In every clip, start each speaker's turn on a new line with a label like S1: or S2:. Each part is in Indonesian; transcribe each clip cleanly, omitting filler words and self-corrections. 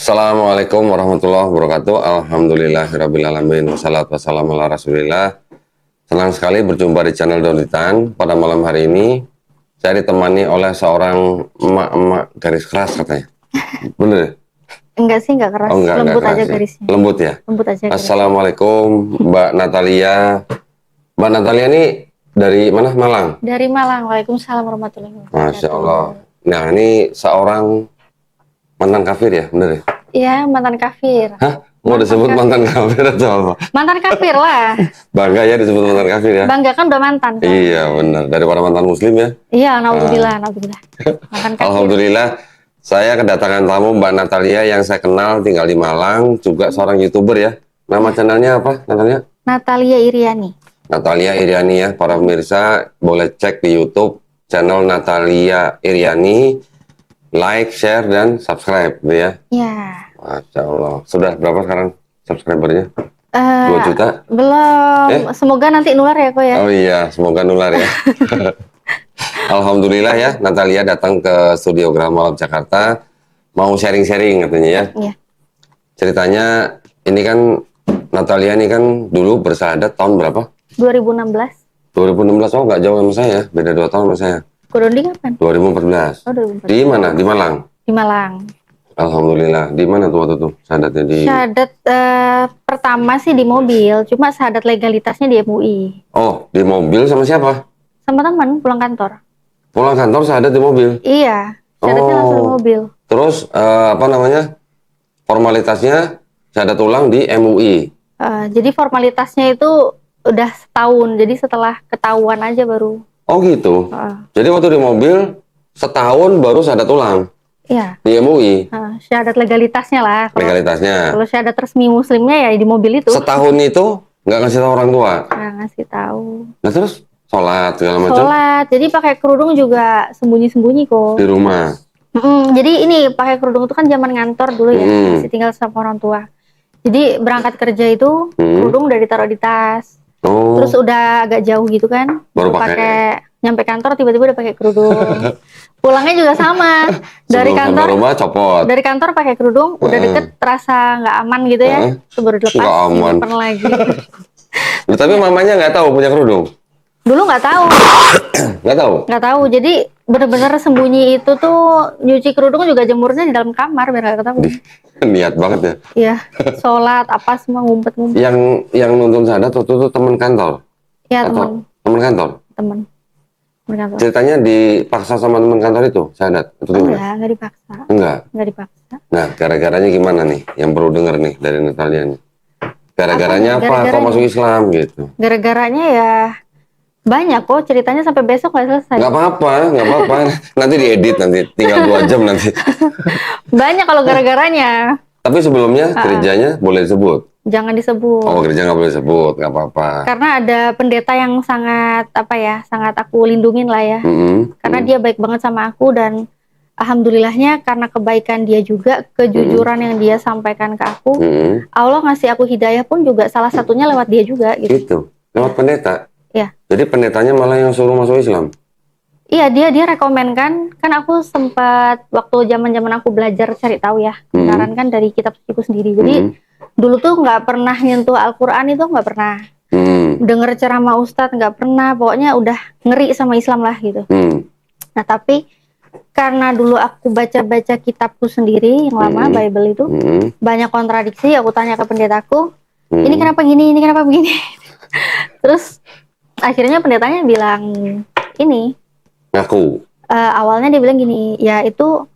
S1: Assalamualaikum warahmatullahi wabarakatuh. Alhamdulillahirrabbilalamin. Wassalatu wassalamu ala rasulillah. Senang sekali berjumpa di channel Donitan. Pada malam hari ini saya ditemani oleh seorang emak-emak garis keras katanya. Bener ya?
S2: Enggak sih, enggak keras.
S1: Oh, enggak
S2: Lembut
S1: keras
S2: aja
S1: ya.
S2: garisnya.
S1: Lembut ya?
S2: Lembut aja garisnya.
S1: Assalamualaikum Mbak Natalia. Mbak Natalia ini dari mana? Malang?
S2: Dari Malang. Waalaikumsalam warahmatullahi wabarakatuh.
S1: Masya Allah. Nah, ini seorang mantan kafir ya? Bener ya?
S2: Iya, mantan kafir.
S1: Hah? Mau disebut mantan kafir atau apa?
S2: Mantan kafir lah.
S1: Bangga ya disebut mantan kafir ya?
S2: Bangga kan udah mantan. Kan?
S1: Iya benar, daripada mantan muslim ya.
S2: Iya, naudzubillah, naudzubillah. Mantan kafir.
S1: Alhamdulillah, saya kedatangan tamu Mbak Natalia yang saya kenal tinggal di Malang, juga seorang YouTuber ya. Nama channelnya apa Natalia?
S2: Natalia Iriani.
S1: Natalia Iriani ya, para pemirsa boleh cek di YouTube channel Natalia Iriani, like, share, dan subscribe gitu ya.
S2: Iya.
S1: Masya Allah, sudah berapa sekarang subscribernya? 2 juta?
S2: Belum. Semoga nanti nular ya kok ya.
S1: Oh iya, semoga nular ya. Alhamdulillah ya, Natalia datang ke Studio Graha Lab Jakarta, mau sharing-sharing katanya ya.
S2: Iya.
S1: Ceritanya ini kan Natalia ini kan dulu bersahadat tahun berapa?
S2: 2016.
S1: 2016, oh nggak jauh sama saya, beda 2 tahun sama saya.
S2: Kurunding kapan?
S1: 2014.
S2: Oh, 2014.
S1: Di mana? Di Malang?
S2: Di Malang.
S1: Alhamdulillah. Di mana tuh waktu itu syahadatnya di?
S2: Syahadat pertama sih di mobil, cuma syahadat legalitasnya di MUI.
S1: Oh, di mobil sama siapa?
S2: Sama teman pulang kantor.
S1: Pulang kantor syahadat di mobil?
S2: Iya, syahadatnya langsung di mobil.
S1: Terus apa namanya? Formalitasnya syahadat ulang di MUI.
S2: Jadi formalitasnya itu udah setahun, jadi setelah ketahuan aja baru.
S1: Oh gitu. Jadi waktu di mobil setahun baru syahadat ulang.
S2: Iya.
S1: Di MUI.
S2: Syahadat legalitasnya lah.
S1: Legalitasnya.
S2: Kalau syahadat resmi muslimnya ya di mobil itu.
S1: Setahun itu nggak ngasih tahu orang tua.
S2: Nggak ngasih tahu.
S1: Nah terus sholat segala macam.
S2: Sholat, jadi pakai kerudung juga sembunyi-sembunyi kok.
S1: Di rumah.
S2: Jadi ini pakai kerudung itu kan zaman ngantor dulu ya, masih tinggal sama orang tua. Jadi berangkat kerja itu kerudung udah ditaruh di tas. Terus udah agak jauh gitu kan,
S1: baru pakai.
S2: Nyampe kantor tiba-tiba udah pakai kerudung. Pulangnya juga sama. Dari kantor
S1: rumah copot.
S2: Dari kantor pakai kerudung, udah deket terasa nggak aman gitu ya. Itu baru dilepas,
S1: nggak aman.
S2: simpen lagi.
S1: Tapi mamanya nggak tahu punya kerudung.
S2: Dulu nggak tahu.
S1: Nggak tahu.
S2: Nggak tahu. Jadi bener-bener sembunyi itu tuh nyuci kerudung juga jemurnya di dalam kamar biar nggak ketahuan.
S1: Niat banget ya.
S2: Iya. Sholat apa semua ngumpet-ngumpet.
S1: Yang nuntun syahadat waktu itu teman kantor.
S2: Iya teman.
S1: Teman kantor.
S2: Teman kantor.
S1: Ceritanya dipaksa sama teman kantor itu syahadat?
S2: Enggak dipaksa. Enggak dipaksa.
S1: Nah, gara-garanya gimana nih? Yang perlu denger nih dari Natalia nih. Gara-garanya apa? Kok masuk Islam gitu?
S2: Gara-garanya ya banyak kok, ceritanya sampai besok nggak selesai.
S1: Nggak apa-apa. Nanti diedit, nanti tinggal 2 jam nanti.
S2: Banyak kalau gara-garanya.
S1: Tapi sebelumnya gerejanya boleh disebut?
S2: Jangan disebut.
S1: Oh, gereja nggak boleh disebut, nggak apa-apa.
S2: Karena ada pendeta yang sangat sangat aku lindungin lah ya. Karena dia baik banget sama aku dan alhamdulillahnya karena kebaikan dia juga, kejujuran yang dia sampaikan ke aku, Allah ngasih aku hidayah pun juga salah satunya lewat dia juga gitu.
S1: Gitu, lewat pendeta?
S2: Iya.
S1: Jadi pendetanya malah yang suruh masuk Islam?
S2: Iya, dia rekomen kan aku sempat waktu zaman aku belajar cari tahu ya, saran kan dari kitab suciku sendiri. Jadi dulu tuh nggak pernah nyentuh Al-Quran itu nggak pernah. Denger ceramah Ustadz nggak pernah, pokoknya udah ngeri sama Islam lah gitu. Nah tapi karena dulu aku baca-baca kitabku sendiri yang lama, Bible itu banyak kontradiksi, aku tanya ke pendetaku, ini kenapa gini, ini kenapa begini. Terus akhirnya pendetanya bilang ini.
S1: Ngaku.
S2: Awalnya dia bilang gini, ya itu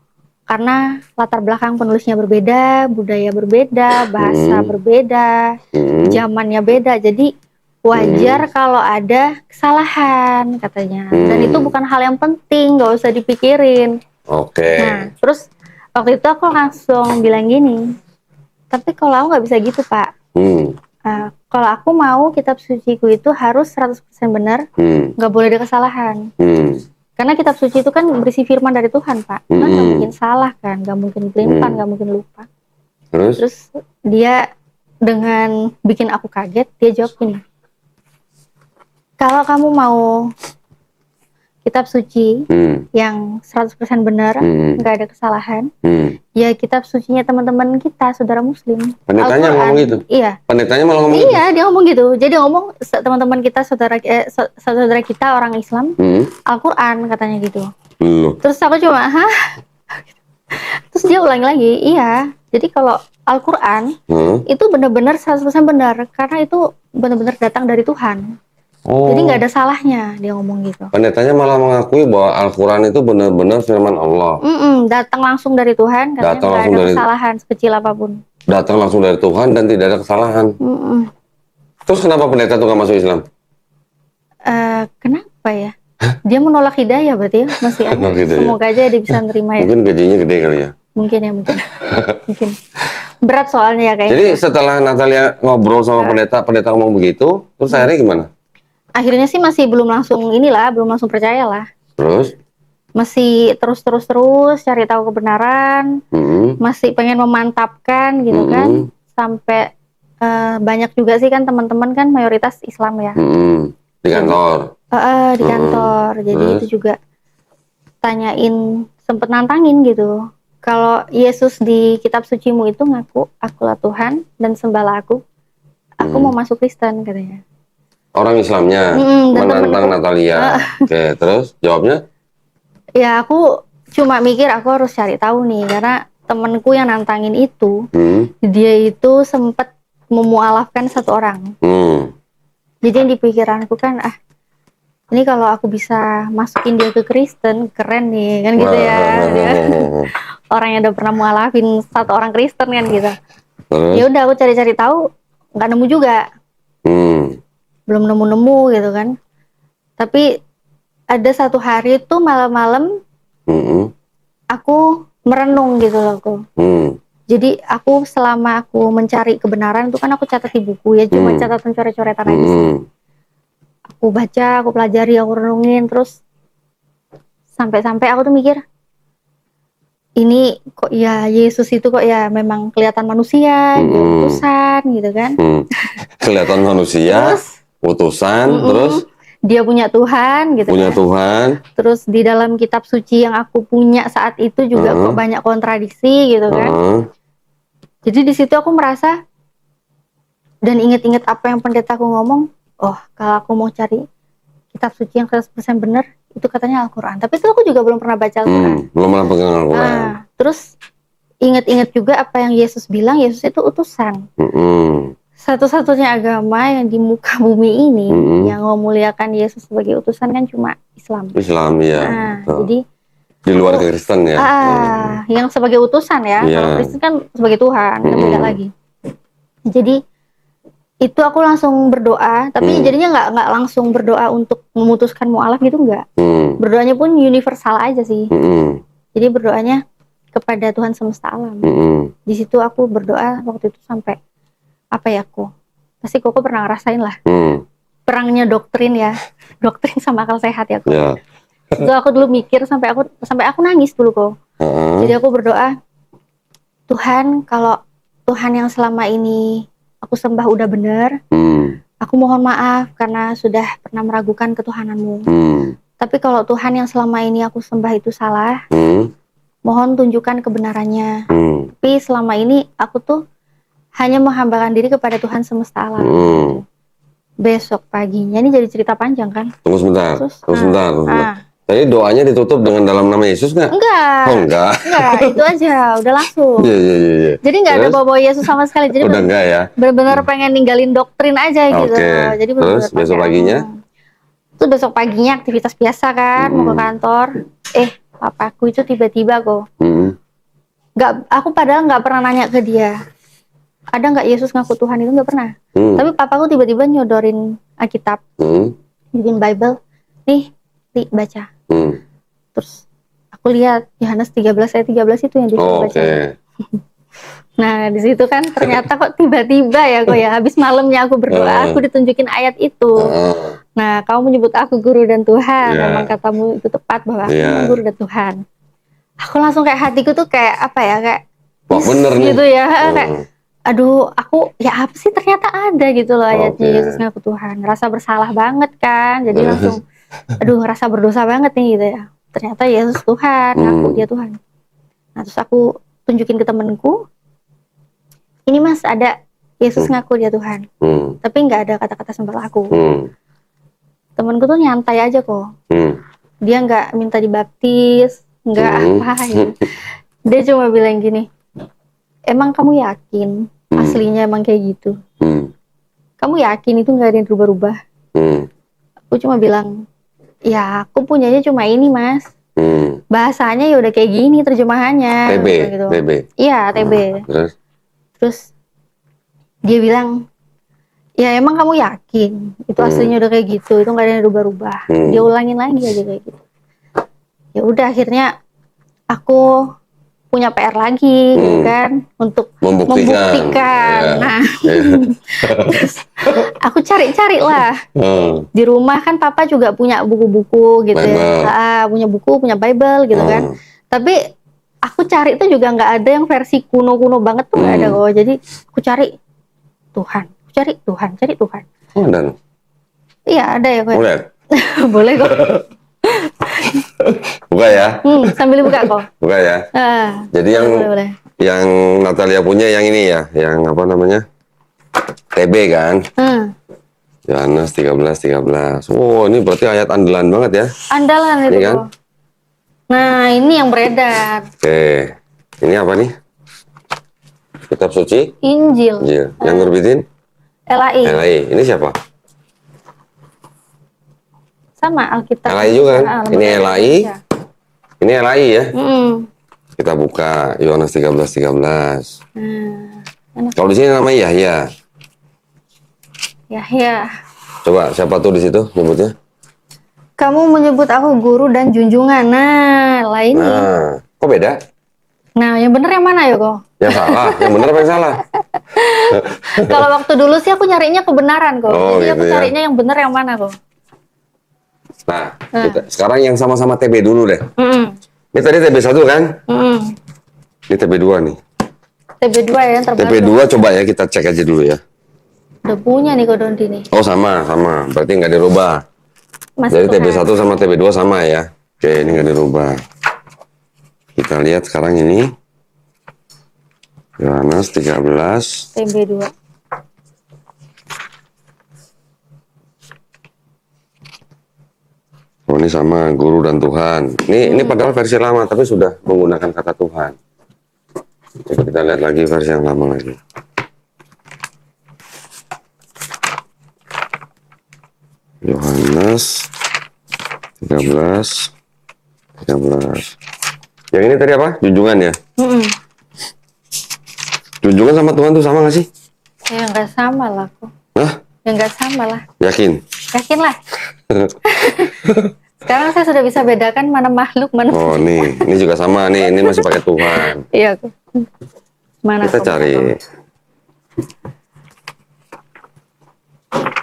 S2: karena latar belakang penulisnya berbeda, budaya berbeda, bahasa berbeda, zamannya beda, jadi wajar kalau ada kesalahan katanya. Dan itu bukan hal yang penting, nggak usah dipikirin.
S1: Oke.
S2: Nah, terus waktu itu aku langsung bilang gini, tapi kalau aku nggak bisa gitu Pak. Kalau aku mau kitab suciku itu harus 100% benar, nggak boleh ada kesalahan. Karena kitab suci itu kan berisi firman dari Tuhan, Pak. Kan nggak mungkin salah kan, nggak mungkin pelimpan, nggak mungkin lupa. Terus dia dengan bikin aku kaget, dia jawab gini, kalau kamu mau kitab suci
S1: Hmm.
S2: yang 100% benar,
S1: Hmm.
S2: nggak ada kesalahan.
S1: Hmm.
S2: Ya kitab sucinya teman-teman kita, saudara muslim.
S1: Pendetanya ngomong gitu?
S2: Iya.
S1: Pendetanya malah ngomong gitu?
S2: Iya, dia ngomong gitu. Jadi ngomong teman-teman kita, saudara kita orang Islam,
S1: Hmm.
S2: Al-Quran katanya gitu.
S1: Loh.
S2: Terus aku cuma, hah? Terus dia ulangi lagi, iya. Jadi kalau Al-Quran itu benar-benar 100% benar, karena itu benar-benar datang dari Tuhan.
S1: Oh.
S2: Jadi nggak ada salahnya, dia ngomong gitu.
S1: Pendetanya malah mengakui bahwa Al-Quran itu benar-benar firman Allah.
S2: Datang langsung dari Tuhan, katanya
S1: Datang
S2: nggak
S1: langsung
S2: ada
S1: dari-
S2: kesalahan sekecil apapun.
S1: Datang langsung dari Tuhan dan tidak ada kesalahan. Terus kenapa pendeta itu nggak masuk Islam?
S2: Kenapa ya? Dia menolak hidayah berarti ya, masih ada.
S1: Menolak hidayah.
S2: Semoga aja dia bisa nerima ya.
S1: Mungkin gajinya gede kali ya.
S2: Mungkin ya, mungkin. Mungkin. Berat soalnya ya kayaknya.
S1: Jadi setelah Natalia ngobrol sama pendeta ngomong begitu, terus akhirnya gimana?
S2: Akhirnya sih masih belum langsung percaya lah.
S1: Terus?
S2: Masih terus cari tahu kebenaran, masih pengen memantapkan gitu kan, sampai banyak juga sih kan teman-teman kan mayoritas Islam ya.
S1: Di kantor?
S2: Di kantor, jadi itu juga tanyain, sempet nantangin gitu. Kalau Yesus di kitab sucimu itu ngaku, akulah Tuhan dan sembahlah aku mau masuk Kristen katanya.
S1: Orang Islamnya menantang Natalia. Oke, terus jawabnya?
S2: Ya aku cuma mikir aku harus cari tahu nih, karena temenku yang nantangin itu, dia itu sempat memualafkan satu orang. Jadi yang di pikiranku kan, ini kalau aku bisa masukin dia ke Kristen, keren nih kan gitu ya. Orang yang udah pernah mualafin satu orang Kristen kan gitu. Ya udah aku cari-cari tahu, nggak nemu juga. Belum nemu-nemu gitu kan. Tapi ada satu hari tuh malam-malam aku merenung gitu loh aku. Jadi aku selama aku mencari kebenaran itu kan aku catat di buku ya, cuma catatan coret-coretan aja sih. Aku baca, aku pelajari, aku renungin, terus sampai-sampai aku tuh mikir, ini kok ya Yesus itu kok ya memang kelihatan manusia, utusan gitu kan.
S1: Kelihatan manusia, utusan, terus
S2: dia punya Tuhan gitu
S1: punya
S2: kan.
S1: Tuhan.
S2: Terus di dalam kitab suci yang aku punya saat itu juga kok banyak kontradiksi gitu kan. Jadi di situ aku merasa dan inget-inget apa yang pendetaku ngomong, oh kalau aku mau cari kitab suci yang 100% benar, itu katanya Al-Quran. Tapi itu aku juga belum pernah baca Al-Quran.
S1: Belum pernah pegang Al-Quran.
S2: Terus inget-inget juga apa yang Yesus bilang, Yesus itu utusan. Satu-satunya agama yang di muka bumi ini yang memuliakan Yesus sebagai utusan kan cuma Islam.
S1: Islam ya.
S2: Jadi
S1: di luar Kristen ya.
S2: Yang sebagai utusan ya. Kalau Kristen kan sebagai Tuhan, kan beda lagi. Jadi itu aku langsung berdoa, tapi jadinya nggak langsung berdoa untuk memutuskan mualaf gitu, nggak. Berdoanya pun universal aja sih. Jadi berdoanya kepada Tuhan semesta alam. Di situ aku berdoa waktu itu sampai apa ya, pasti Koko pernah ngerasain lah. Perangnya doktrin ya, doktrin sama akal sehat ya Koko. Itu aku dulu mikir sampai aku nangis dulu kok. Jadi aku berdoa, Tuhan, kalau Tuhan yang selama ini aku sembah udah benar, aku mohon maaf karena sudah pernah meragukan ketuhananmu. Tapi kalau Tuhan yang selama ini aku sembah itu salah, mohon tunjukkan kebenarannya. Tapi selama ini aku tuh hanya menghambakan diri kepada Tuhan semesta alam. Besok paginya, ini jadi cerita panjang kan?
S1: Tunggu sebentar. Tadi doanya ditutup dengan dalam nama Yesus nggak?
S2: Enggak.
S1: Oh enggak.
S2: Enggak, itu aja, udah langsung.
S1: Iya.
S2: Jadi nggak ada bawa Yesus sama sekali. Jadi
S1: udah enggak ya?
S2: Benar-benar pengen ninggalin doktrin aja gitu. Jadi
S1: terus besok paginya?
S2: Itu besok paginya aktivitas biasa kan, mau ke kantor. Papaku itu tiba-tiba kok. Aku padahal nggak pernah nanya ke dia. Ada nggak Yesus ngaku Tuhan, itu nggak pernah. Tapi papaku tiba-tiba nyodorin Alkitab, bikin Bible. Nih, baca. Terus aku lihat Yohanes 13 ayat 13 itu yang disuruh baca. Nah di situ kan ternyata kok tiba-tiba ya kok ya, habis malamnya aku berdoa, aku ditunjukin ayat itu. Nah, kamu menyebut aku guru dan Tuhan, memang katamu itu tepat bahwa aku guru dan Tuhan. Aku langsung kayak hatiku tuh kayak apa ya, kayak
S1: wah bener
S2: gitu
S1: nih.
S2: Ya, kayak aduh, aku ya apa sih, ternyata ada gitu loh ayatnya Yesus ngaku Tuhan. Rasa bersalah banget kan, jadi langsung aduh ngerasa berdosa banget nih gitu ya. Ternyata Yesus Tuhan, ngaku dia Tuhan. Nah terus aku tunjukin ke temenku, ini mas ada Yesus ngaku dia Tuhan. Tapi nggak ada kata-kata sembah aku. Temenku tuh nyantai aja kok. Dia nggak minta dibaptis, nggak apa gitu. Dia cuma bilang gini, emang kamu yakin aslinya emang kayak gitu? Kamu yakin itu nggak ada yang berubah-ubah? Aku cuma bilang, ya aku punyanya cuma ini mas. Bahasanya ya udah kayak gini terjemahannya.
S1: TB,
S2: gitu.
S1: TB.
S2: Iya TB. Terus dia bilang, ya emang kamu yakin itu aslinya udah kayak gitu, itu nggak ada yang berubah-ubah. Dia ulangin lagi aja kayak gitu. Ya udah akhirnya aku punya PR lagi gitu kan untuk membuktikan.
S1: Ya.
S2: Nah, terus aku cari-cari lah. Di rumah kan papa juga punya buku-buku gitu ya. Punya buku, punya Bible gitu kan. Tapi aku cari tuh juga nggak ada yang versi kuno-kuno banget tuh nggak ada kok. Jadi aku cari Tuhan, cari Tuhan, cari Tuhan.
S1: Oh, dan
S2: Iya ada ya kok.
S1: boleh.
S2: Boleh kok.
S1: Buka ya.
S2: Sambil buka kok.
S1: Buka ya. Jadi
S2: boleh.
S1: Yang Natalia punya yang ini ya, yang apa namanya? TB kan? Yohanes 13:13. Oh, ini berarti ayat andalan banget ya?
S2: Andalan itu
S1: kan?
S2: Nah, ini yang beredar.
S1: Oke. Ini apa nih? Kitab suci?
S2: Injil.
S1: Yang nerbitin?
S2: LAI.
S1: LAI. Ini siapa?
S2: Sama Alkitab.
S1: LAI juga kan? Ini LAI. Ini LAI ya? Kita buka Yohanes 13:13. Kalau di sini namanya Yahya.
S2: Yahya.
S1: Coba siapa tuh di situ nyebutnya?
S2: Kamu menyebut aku guru dan junjungan. Nah, lain.
S1: Nah, kok beda?
S2: Nah, yang bener yang mana ya kok?
S1: Yang salah, yang bener apa yang salah?
S2: Kalau waktu dulu sih aku nyarinya kebenaran kok.
S1: Oh,
S2: jadi
S1: gitu
S2: aku carinya yang bener yang mana kok?
S1: Nah, sekarang yang sama-sama TB dulu deh. Ini tadi TB1 kan? Ini TB2 nih.
S2: TB2 ya yang terbaru.
S1: TB2 coba ya kita cek aja dulu ya.
S2: Udah punya nih Kodondi nih.
S1: Oh sama. Berarti nggak dirubah. Jadi TB1 sama TB2 sama ya. Oke, ini nggak dirubah. Kita lihat sekarang ini. Yohanes 13.
S2: TB2.
S1: Oh ini sama guru dan Tuhan. Ini padahal versi lama tapi sudah menggunakan kata Tuhan. Coba kita lihat lagi versi yang lama lagi. Yohanes 13. Yang ini tadi apa? Junjungan ya? Junjungan sama Tuhan tuh sama nggak sih?
S2: Ya nggak sama lah kok.
S1: Hah?
S2: Ya nggak sama lah.
S1: Yakin?
S2: Yakin lah. Sekarang saya sudah bisa bedakan mana makhluk, mana
S1: Oh nih, ini juga sama nih. Ini masih pakai Tuhan.
S2: Iya kok. Mana
S1: kita cari.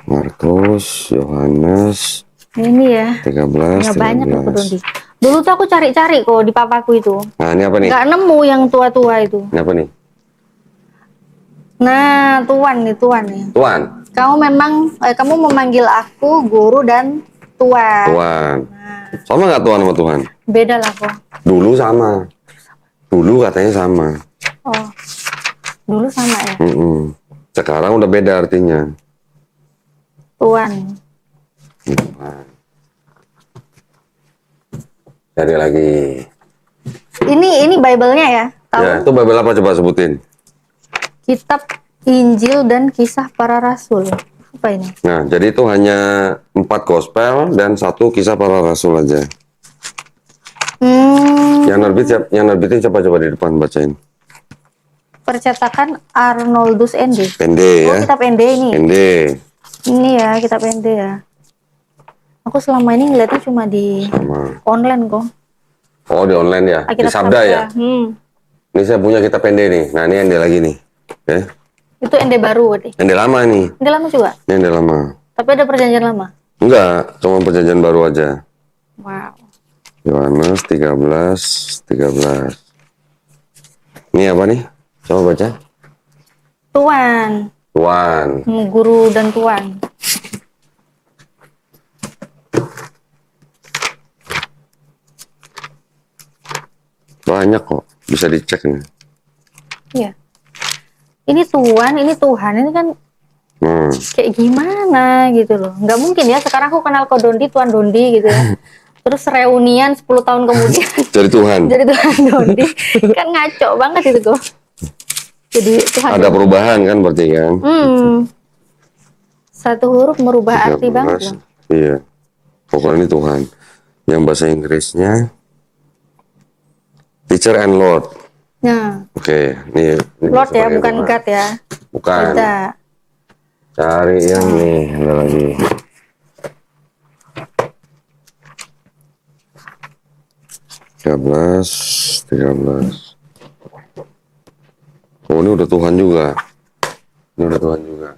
S1: Markus, Yohanes.
S2: Ini ya.
S1: 13.
S2: Banyak loh Kodondi. Dulu tuh aku cari-cari kok di papaku itu.
S1: Nah ini apa nih?
S2: Nggak nemu yang tua-tua itu.
S1: Ini apa nih?
S2: Nah, Tuan nih.
S1: Tuan.
S2: Kamu memanggil aku guru dan Tuan.
S1: Tuan. Sama nggak Tuan sama Tuhan?
S2: Beda lah kok.
S1: Dulu sama. Dulu katanya sama.
S2: Oh, dulu sama ya.
S1: Sekarang udah beda artinya.
S2: Tuan.
S1: Cari lagi.
S2: Ini Bible-nya ya? Tahu?
S1: Ya, itu Bible apa coba sebutin?
S2: Kitab Injil dan Kisah Para Rasul. Apa ini?
S1: Nah, jadi itu hanya 4 gospel dan 1 kisah para rasul aja. Yang nerbitin coba di depan bacain.
S2: Percetakan Arnoldus ND.
S1: ND ya.
S2: Oh, kitab ND ini.
S1: ND.
S2: Ini ya, kitab ND ya. Aku selama ini ngeliatnya cuma di online kok.
S1: Oh, di online ya? Di Sabda ya? Ini saya punya kitab ND nih. Nah, ini ND lagi nih. Okay.
S2: Itu ND baru berarti?
S1: ND lama nih.
S2: ND lama juga?
S1: Ini ND lama.
S2: Tapi ada perjanjian lama?
S1: Enggak, cuma perjanjian baru aja.
S2: Wow.
S1: Yohanes 13:13. Ini apa nih? Coba baca.
S2: Tuan.
S1: Tuan.
S2: Guru dan Tuan.
S1: banyak kok, bisa dicek nih.
S2: Iya. Ini Tuhan, ini Tuhan, ini kan kayak gimana gitu loh. Nggak mungkin ya sekarang aku kenal kok Dondi, Tuan Dondi gitu ya. Terus reunian 10 tahun kemudian
S1: Jadi Tuhan.
S2: jadi Tuhan Dondi. Kan ngaco banget itu kok. Jadi Tuhan.
S1: Ada perubahan kan berarti kan?
S2: Satu huruf merubah arti
S1: 13.
S2: banget loh.
S1: Iya. Pokoknya ini Tuhan. Yang bahasa Inggrisnya Teacher and Lord.
S2: Nah,
S1: Oke, ini
S2: Lord ya,
S1: sebagai
S2: bukan
S1: Tuhan.
S2: God ya.
S1: Bukan.
S2: Beda.
S1: Cari yang nih, ada lagi. Tiga belas. Oh, ini udah Tuhan juga. Ini udah Tuhan juga.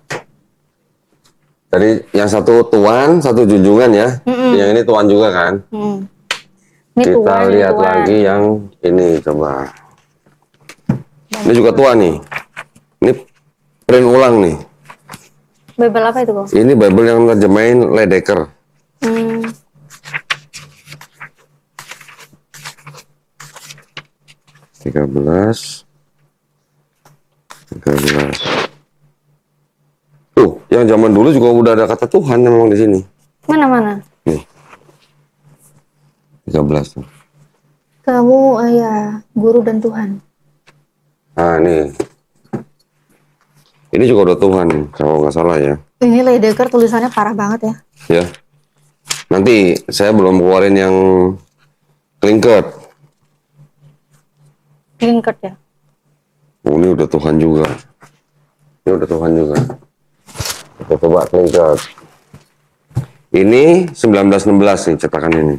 S1: Tadi yang satu Tuhan, satu junjungan ya. Yang ini Tuhan juga kan.
S2: Ini
S1: Kita
S2: Tuhan, ini
S1: lihat
S2: Tuhan.
S1: lagi yang ini coba. Ini juga Tuhan nih. Ini print ulang nih.
S2: Bible apa itu kok?
S1: Ini Bible yang terjemahin Ledecker. 13. Tuh, yang zaman dulu juga udah ada kata Tuhan memang di sini.
S2: Mana?
S1: Nih. 13 tuh.
S2: Kamu ayah, guru dan Tuhan.
S1: Nah, nih. Ini juga udah Tuhan nih, kalau nggak salah ya.
S2: Ini Ledecker tulisannya parah banget ya.
S1: Ya. Nanti saya belum keluarin yang Klinkert.
S2: Klinkert ya.
S1: Oh, ini udah Tuhan juga. Ini udah Tuhan juga. Kita coba Klinkert. Ini 1916 nih cetakan ini.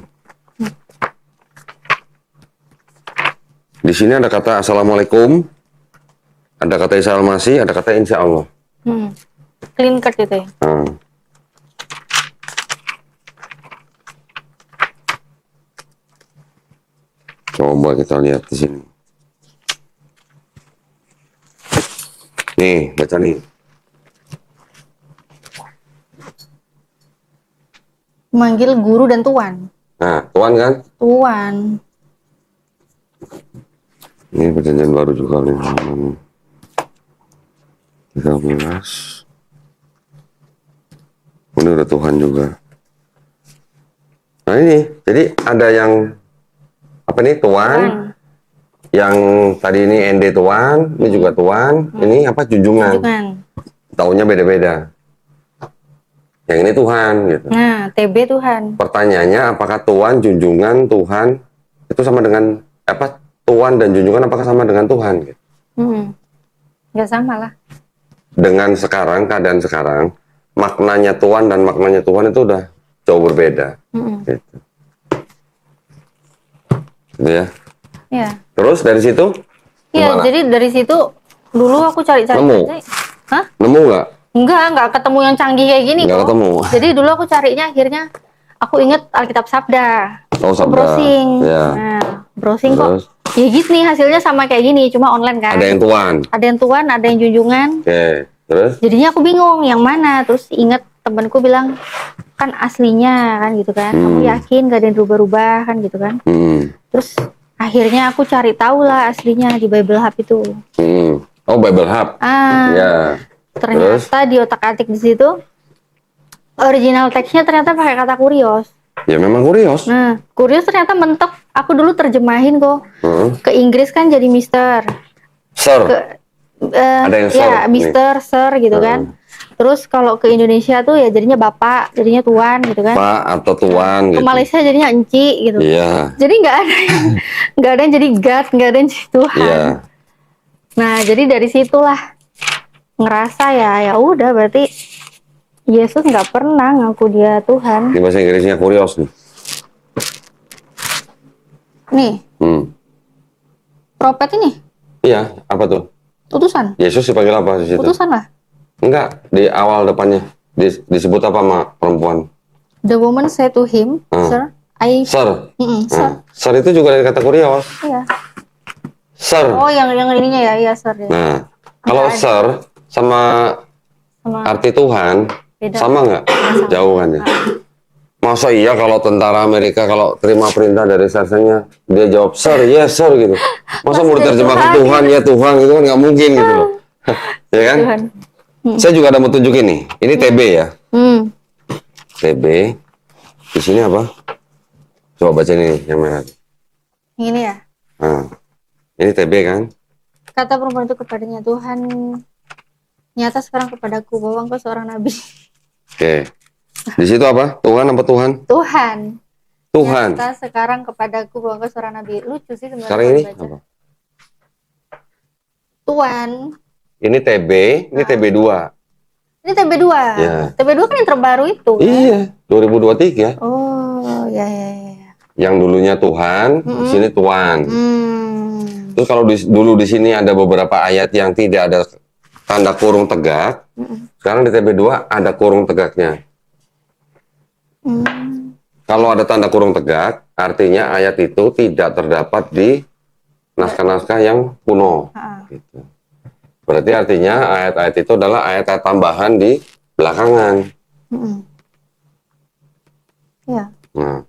S1: Di sini ada kata Assalamualaikum, ada kata Isa Al-Masih, ada kata Insya Allah.
S2: Klinkert itu ya.
S1: Coba kita lihat di sini. Nih, baca nih.
S2: Manggil guru dan Tuhan.
S1: Nah, Tuhan kan?
S2: Tuhan.
S1: Ini perjanjian baru juga nih. 13. Ini udah Tuhan juga. Nah ini, jadi ada yang apa nih Tuhan, yang tadi ini ND Tuhan, ini juga Tuhan, ini apa junjungan. Taunya beda-beda. Yang ini Tuhan gitu.
S2: Nah, TB Tuhan.
S1: Pertanyaannya apakah Tuhan, junjungan, Tuhan itu sama dengan apa? Tuhan dan junjungan apakah sama dengan Tuhan gitu?
S2: Nggak sama lah.
S1: Dengan sekarang, keadaan sekarang, maknanya Tuhan dan maknanya Tuhan itu udah jauh berbeda. Gitu. Gitu ya.
S2: Ya.
S1: Terus dari situ?
S2: Iya,
S1: gimana?
S2: jadi dari situ dulu aku cari-cari.
S1: Nemu?
S2: Hah?
S1: Nemu nggak?
S2: Nggak ketemu yang canggih kayak gini
S1: Nggak
S2: kok.
S1: ketemu.
S2: Jadi dulu aku carinya akhirnya aku inget Alkitab Sabda.
S1: Oh, Sabda.
S2: Browsing.
S1: Ya.
S2: Nah, browsing
S1: Terus?
S2: kok. Ya gitu nih hasilnya sama kayak gini, cuma online kan.
S1: Ada yang Tuhan.
S2: Ada yang Tuhan, ada yang junjungan.
S1: Oke. Terus?
S2: Jadinya aku bingung yang mana. Terus inget temanku bilang kan aslinya kan gitu kan. Kamu yakin gak ada yang berubah-ubah kan gitu kan. Terus akhirnya aku cari tahu lah aslinya di Bible Hub itu.
S1: Oh, Bible Hub. Ya.
S2: Ternyata di otak-atik di situ original teksnya ternyata pakai kata kurios.
S1: Ya memang kurios.
S2: Nah, kurios ternyata mentok. Aku dulu terjemahin kok. Ke Inggris kan jadi Mister.
S1: Sir. Ada yang sir.
S2: Ya, Mister, Sir gitu kan. Terus kalau ke Indonesia tuh ya jadinya Bapak, jadinya Tuan gitu kan.
S1: Pak atau Tuan gitu.
S2: Ke Malaysia jadinya Enci gitu.
S1: Iya.
S2: Jadi nggak ada yang jadi God, nggak ada yang jadi Tuhan.
S1: Iya.
S2: Nah, jadi dari situlah ngerasa ya udah berarti Yesus nggak pernah ngaku dia Tuhan.
S1: Ini bahasa Inggrisnya kurios nih.
S2: Nih,
S1: Prophet
S2: ini
S1: Iya, apa tuh?
S2: utusan.
S1: Yesus dipanggil apa di situ?
S2: Utusan lah.
S1: Enggak, di awal depannya disebut apa sama perempuan?
S2: The woman said to him, Sir,
S1: Sir.
S2: Sir.
S1: Sir itu juga dari kata kurios.
S2: Iya.
S1: Sir.
S2: Oh, yang ininya ya, iya Sir. Ya.
S1: Nah, kalau Sir sama arti Tuhan
S2: beda.
S1: sama nggak? Jauh kan ya? Masa iya kalau tentara Amerika kalau terima perintah dari sersannya dia jawab sir, yes sir gitu. Masa mau diterjemahkan Tuhan ya Tuhan gitu kan nggak mungkin gitu loh. Ya kan?
S2: Tuhan.
S1: Saya juga ada mau tunjukin nih. Ini TB ya.
S2: Hmm.
S1: TB. Di sini apa? Coba baca ini yang merah.
S2: Ini ya.
S1: Nah, ini TB kan?
S2: Kata perempuan itu kepadanya, Tuhan nyata sekarang kepadaku bahwa engkau seorang nabi.
S1: Oke. Di situ apa? Tuhan apa Tuhan?
S2: Tuhan.
S1: Tuhan.
S2: Nyata sekarang kepadaku bahwa engkau seorang nabi. Lucu sih sebenarnya.
S1: Sekarang
S2: kalau
S1: ini
S2: dibaca.
S1: apa?
S2: Tuhan.
S1: Ini TB, ini TB2.
S2: Ini TB2.
S1: Ya.
S2: TB2 kan yang terbaru itu. Kan?
S1: Iya, 2023.
S2: Oh, ya ya ya.
S1: Yang dulunya Tuhan, di sini Tuhan. Terus kalau dulu di sini ada beberapa ayat yang tidak ada tanda kurung tegak. Sekarang di TB2 ada kurung tegaknya. Kalau ada tanda kurung tegak, artinya ayat itu tidak terdapat di naskah-naskah yang kuno. Gitu. Berarti artinya ayat-ayat itu adalah ayat-ayat tambahan di belakangan.
S2: Ya.
S1: Nah,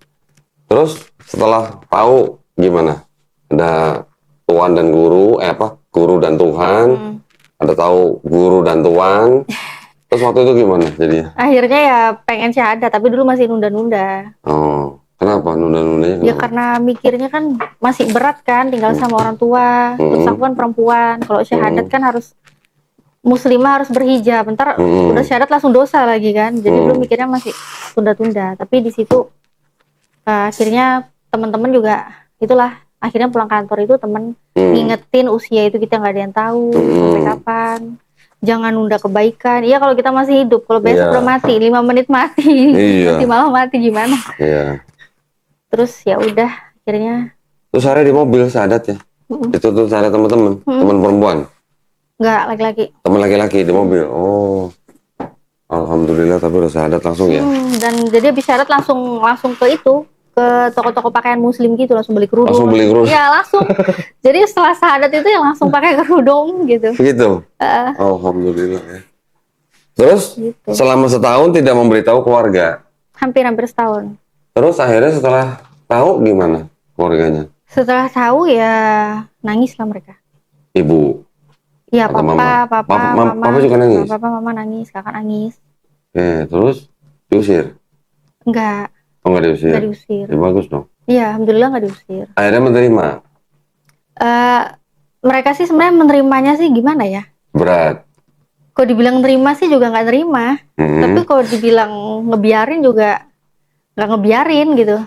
S1: terus setelah tahu gimana? Ada Tuhan dan guru, guru dan Tuhan. Ada tahu guru dan Tuhan. Terus waktu itu gimana jadinya?
S2: Akhirnya ya pengen syahadat, tapi dulu masih nunda-nunda.
S1: Oh, kenapa nunda-nundanya?
S2: Ya karena mikirnya kan masih berat kan, tinggal sama orang tua. Terus aku kan perempuan, kalau syahadat kan harus muslimah harus berhijab. Bentar udah syahadat langsung dosa lagi kan. Jadi dulu mikirnya masih tunda-tunda. Tapi di situ akhirnya teman-teman juga itulah. Akhirnya pulang kantor itu teman ngingetin usia itu kita nggak ada yang tahu sampai kapan. Jangan nunda kebaikan. Iya kalau kita masih hidup, kalau besok udah mati, 5 menit mati, nanti malah mati gimana?
S1: Iya.
S2: Terus ya udah akhirnya.
S1: Terus hari di mobil syahadat ya? Itu tuh syahadat teman-teman, teman perempuan?
S2: Enggak, laki-laki.
S1: Teman laki-laki di mobil. Oh, alhamdulillah tapi udah syahadat langsung ya?
S2: Dan jadi habis syahadat langsung ke itu. Ke toko-toko pakaian muslim gitu, langsung beli kerudung.
S1: Langsung beli kerudung?
S2: Iya langsung. Jadi setelah syahadat itu yang langsung pakai kerudung gitu.
S1: Begitu? Alhamdulillah ya. Terus gitu. Selama setahun tidak memberitahu keluarga?
S2: Hampir setahun.
S1: Terus akhirnya setelah tahu gimana keluarganya?
S2: Setelah tahu ya nangis lah mereka.
S1: Ibu?
S2: Iya papa, mama.
S1: Papa juga nangis?
S2: Papa, mama nangis, kakak nangis.
S1: Terus diusir?
S2: Enggak.
S1: Oh nggak diusir?
S2: Nggak diusir.
S1: Ya, bagus dong.
S2: Iya, alhamdulillah nggak diusir.
S1: Akhirnya menerima?
S2: Mereka sih sebenarnya menerimanya sih gimana ya?
S1: Berat?
S2: Kalau dibilang nerima sih juga nggak nerima. Tapi kalau dibilang ngebiarin juga nggak ngebiarin gitu.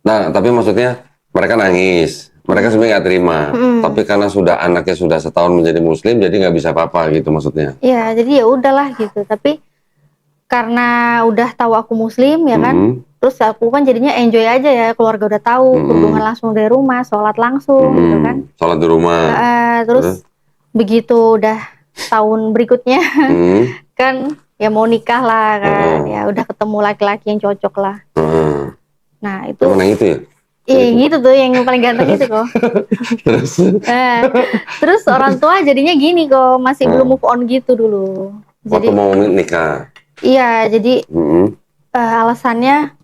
S1: Nah, tapi maksudnya mereka nangis. Mereka sebenarnya nggak terima. Tapi karena anaknya sudah setahun menjadi muslim, jadi nggak bisa apa-apa gitu maksudnya.
S2: Iya, jadi ya udahlah gitu. Tapi karena udah tahu aku muslim ya kan, terus aku kan jadinya enjoy aja ya, keluarga udah tahu, kerudungan langsung dari rumah, sholat langsung gitu kan.
S1: Sholat di rumah.
S2: Terus begitu udah tahun berikutnya kan ya mau nikah lah kan, ya udah ketemu laki-laki yang cocok lah. Nah itu.
S1: Yang itu ya?
S2: Iya gitu tuh yang paling ganteng itu kok. Terus orang tua jadinya gini kok, masih belum move on gitu dulu.
S1: Waktu mau nikah.
S2: Iya, jadi alasannya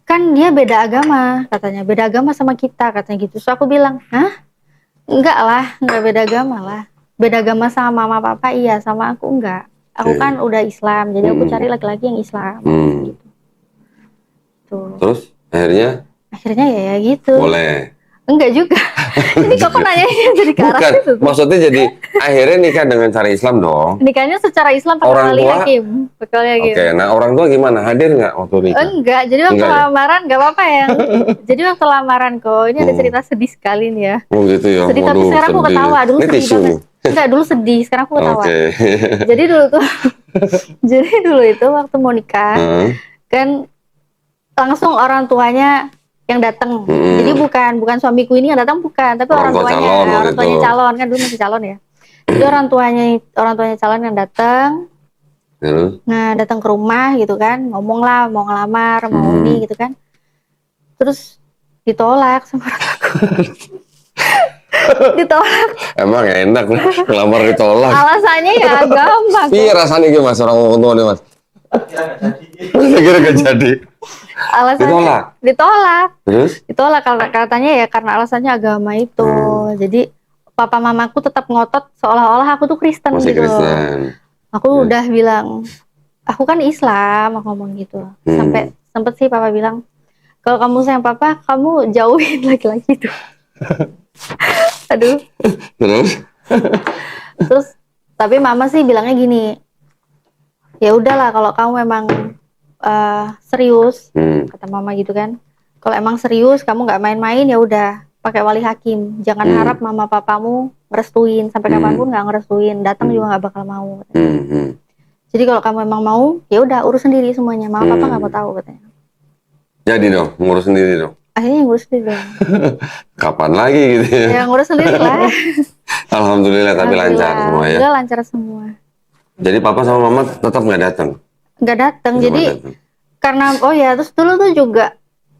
S2: kan dia beda agama, katanya beda agama sama kita, katanya gitu. So aku bilang, hah? Enggak lah, enggak beda agama lah. Beda agama sama mama papa, iya, sama aku enggak. Aku kan udah Islam, jadi aku cari laki-laki yang Islam. Gitu. Tuh.
S1: Terus akhirnya?
S2: Akhirnya ya gitu.
S1: Boleh.
S2: Enggak juga. Ini kok nanya jadi ke arah itu.
S1: Maksudnya jadi akhirnya nikah dengan cara Islam dong.
S2: Nikahnya secara Islam pakai wali hakim.
S1: Oke, nah orang tua gimana? Hadir nggak waktu nikah?
S2: Enggak, jadi waktu lamaran nggak apa-apa ya. Jadi waktu lamaran kok, ini ada cerita sedih sekali nih ya.
S1: Oh gitu ya.
S2: Sedih tapi sekarang aku ketawa. Dulu sedih banget. Enggak, dulu sedih, sekarang aku ketawa. Jadi dulu itu waktu mau nikah, kan langsung orang tuanya yang datang. Jadi bukan suamiku ini yang datang, bukan, tapi orang tuanya calon kan, dulu masih calon ya. Jadi orang tuanya calon yang datang. Nah, datang ke rumah gitu kan, ngomong lah mau ngelamar, mau ini gitu kan. Terus ditolak sama orang aku. Ditolak.
S1: Emang enak ngelamar ditolak.
S2: Alasannya ya gampang.
S1: Iya rasanya gimana mas orang tua nih mas? Saya kira nggak jadi.
S2: Alasannya ditolak.
S1: Terus?
S2: Ditolak katanya ya karena alasannya agama itu. Jadi papa mamaku tetap ngotot seolah-olah aku tuh Kristen
S1: Masih
S2: gitu loh.
S1: Kristen.
S2: Aku udah bilang, aku kan Islam, aku ngomong gitu. Sampai sempet sih papa bilang, kalau kamu sayang papa, kamu jauhin laki-laki itu. Aduh. Terus tapi mama sih bilangnya gini, ya udahlah kalau kamu memang serius, kata mama gitu kan. Kalau emang serius, kamu nggak main-main, ya udah pakai wali hakim. Jangan harap mama papamu ngerestuin, sampai kapanpun nggak ngerestuin, datang juga nggak bakal mau. Jadi kalau kamu emang mau, ya udah urus sendiri semuanya. Mama papa nggak mau tahu katanya.
S1: Jadi dong, ngurus sendiri dong.
S2: Akhirnya ngurus sendiri dong.
S1: Kapan lagi gitu ya?
S2: Ya ngurus sendiri lah.
S1: Alhamdulillah, tapi lancar semua ya.
S2: Udah lancar semua.
S1: Jadi papa sama mama tetap nggak datang.
S2: Nggak datang. Jadi karena terus dulu tuh juga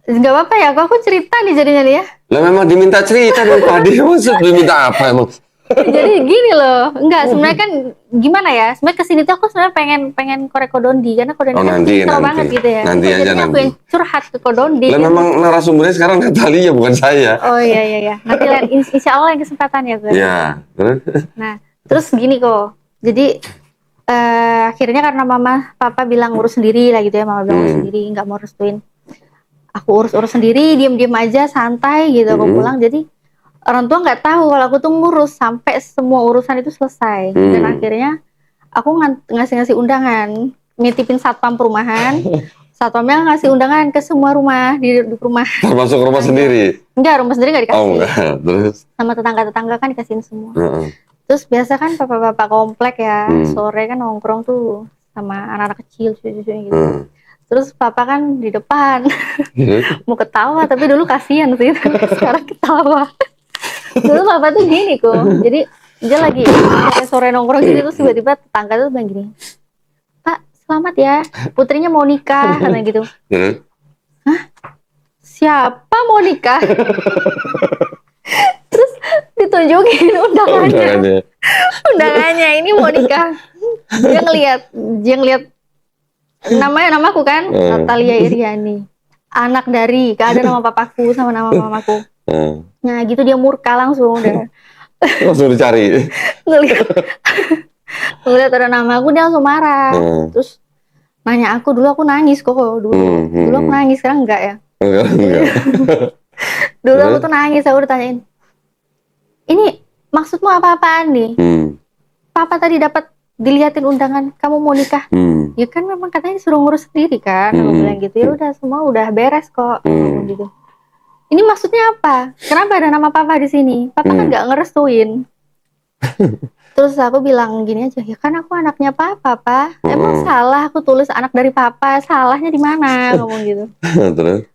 S2: nggak apa-apa ya. Aku cerita nih jadinya nih ya.
S1: Lah memang diminta cerita dong tadi. Maksud diminta apa emang?
S2: Jadi gini loh, enggak sebenarnya kan gimana ya? Sebenarnya kesini tuh aku sebenarnya pengen korek Kodondi karena Kodondi kan pintar banget gitu ya.
S1: Nanti aja
S2: aku yang curhat ke Kodondi.
S1: Lah memang narasumbernya sekarang Natalia bukan saya.
S2: Oh iya. Nanti insya Allah yang kesempatan ya gue.
S1: Iya.
S2: Nah terus gini kok. Jadi akhirnya karena mama papa bilang urus sendiri lah gitu ya, mama bilang urus sendiri, nggak mau restuin. Aku urus sendiri, diem aja, santai gitu. Aku pulang jadi orang tua nggak tahu kalau aku tuh ngurus sampai semua urusan itu selesai. Dan akhirnya aku ngasih undangan, nitipin satpam perumahan. Satpamnya ngasih undangan ke semua rumah di rumah.
S1: Termasuk rumah sendiri?
S2: Enggak, rumah sendiri nggak dikasih.
S1: Oh enggak, terus?
S2: Sama tetangga-tetangga kan dikasihin semua. Terus biasa kan bapak-bapak komplek ya, sore kan nongkrong tuh sama anak-anak kecil, cucu-cucunya gitu. Terus papa kan di depan, mau ketawa tapi dulu kasihan sih, sekarang ketawa. Dulu papa tuh gini kok, jadi dia lagi sore nongkrong gitu, terus tiba-tiba tetangga tuh bilang gini, Pak selamat ya, putrinya mau nikah, katanya gitu. Hah? Siapa mau nikah? Terus ditunjukin undangannya ini mau nikah. Dia ngeliat namaku kan, Natalia Iriani, anak dari, gak ada nama papaku sama nama mamaku. Nah gitu dia murka langsung udah.
S1: Langsung dicari.
S2: Ngeliat ada nama aku dia langsung marah. Terus nanya aku, dulu aku nangis kok dulu. Dulu aku nangis, sekarang enggak ya.
S1: Enggak.
S2: Dulu aku tuh nangis, aku ditanyain, ini maksudmu apa-apaan nih? Papa tadi dapat diliatin undangan, kamu mau nikah? Ya kan memang katanya disuruh ngurus sendiri kan. Aku bilang gitu, ya udah semua udah beres kok. Gitu. Ini maksudnya apa? Kenapa ada nama papa di sini? Papa kan nggak ngerestuin. Terus aku bilang gini aja, ya kan aku anaknya papa, Pak. Emang salah aku tulis anak dari papa? Salahnya di mana? Ngomong gitu.
S1: Terus?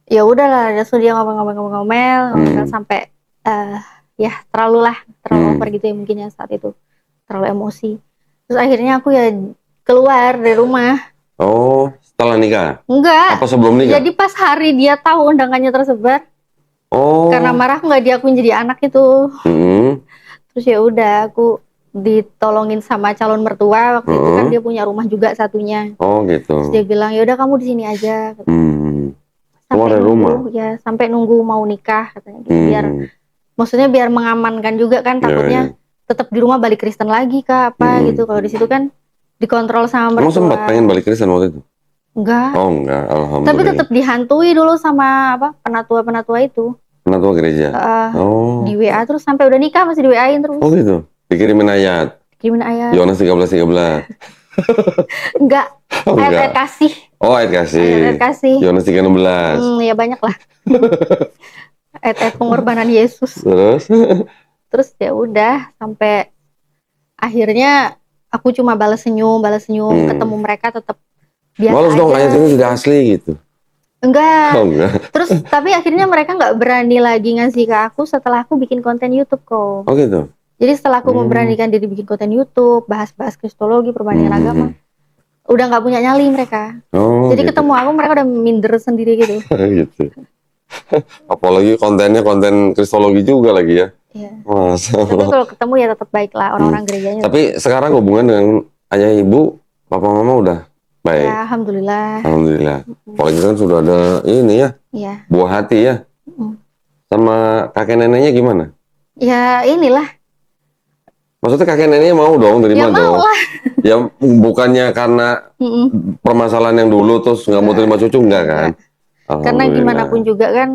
S2: Ya udahlah, terus dia ngomel sampai ya terlalu over gitu ya mungkin ya saat itu, terlalu emosi. Terus akhirnya aku ya keluar dari rumah.
S1: Oh, setelah nikah?
S2: Enggak.
S1: Apa sebelum nikah?
S2: Jadi pas hari dia tahu undangannya tersebar.
S1: Oh.
S2: Karena marah nggak diakuin jadi anak itu. Terus ya udah aku ditolongin sama calon mertua waktu itu kan dia punya rumah juga satunya.
S1: Oh gitu.
S2: Terus dia bilang ya udah kamu di sini aja.
S1: Sampai
S2: nunggu, ya sampai nunggu mau nikah katanya gitu. Biar mengamankan juga kan, takutnya tetap di rumah balik Kristen lagi kah apa gitu. Kalau di situ kan dikontrol sama mertua.
S1: Kamu sempat pengen balik Kristen waktu itu?
S2: Enggak.
S1: Oh enggak, alhamdulillah.
S2: Tapi tetap dihantui dulu sama penatua gereja.
S1: Penatua gereja.
S2: Di WA terus sampai udah nikah masih di WA-in terus.
S1: Oh gitu. Dikirimin ayat. Yohanes 13:13.
S2: Enggak. Ayat kasih.
S1: Oh, ayat kasih. Yohanes 3:16.
S2: Ya banyak lah. Ayat pengorbanan Yesus. Terus ya udah sampai akhirnya aku cuma balas senyum, ketemu mereka tetap biasa
S1: balas
S2: aja.
S1: Dong, ayat ini sudah asli gitu.
S2: Enggak. Terus tapi akhirnya mereka nggak berani lagi ngasih ke aku setelah aku bikin konten YouTube kok.
S1: Oh gitu.
S2: Jadi setelah aku memberanikan diri bikin konten YouTube, bahas-bahas kristologi, perbandingan agama, udah nggak punya nyali mereka. Jadi gitu. Ketemu aku mereka udah minder sendiri gitu.
S1: Gitu. Apalagi kontennya konten kristologi juga lagi ya.
S2: Iya. Tapi kalau ketemu ya tetap baik lah orang-orang gerejanya.
S1: Tapi sekarang hubungan dengan ayah ibu, papa mama udah Baik.
S2: Ya, alhamdulillah.
S1: Alhamdulillah. Kalau gitu kan sudah ada ini ya,
S2: Iya.
S1: buah hati ya.
S2: Mm.
S1: Sama kakek neneknya gimana?
S2: Ya inilah.
S1: Maksudnya kakek neneknya mau dong
S2: Ya
S1: terima
S2: mau
S1: dong.
S2: lah.
S1: Ya bukannya karena
S2: Mm-mm.
S1: permasalahan yang dulu terus nggak mau terima cucu enggak kan?
S2: Karena gimana
S1: Alhamdulillah.
S2: pun juga kan,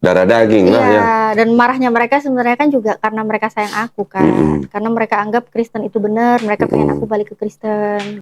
S1: Darah daging lah
S2: iya,
S1: ya.
S2: dan marahnya mereka sebenarnya kan juga karena mereka sayang aku kan.
S1: Mm-mm.
S2: Karena mereka anggap Kristen itu benar, mereka pengen
S1: Mm-mm.
S2: aku balik ke Kristen.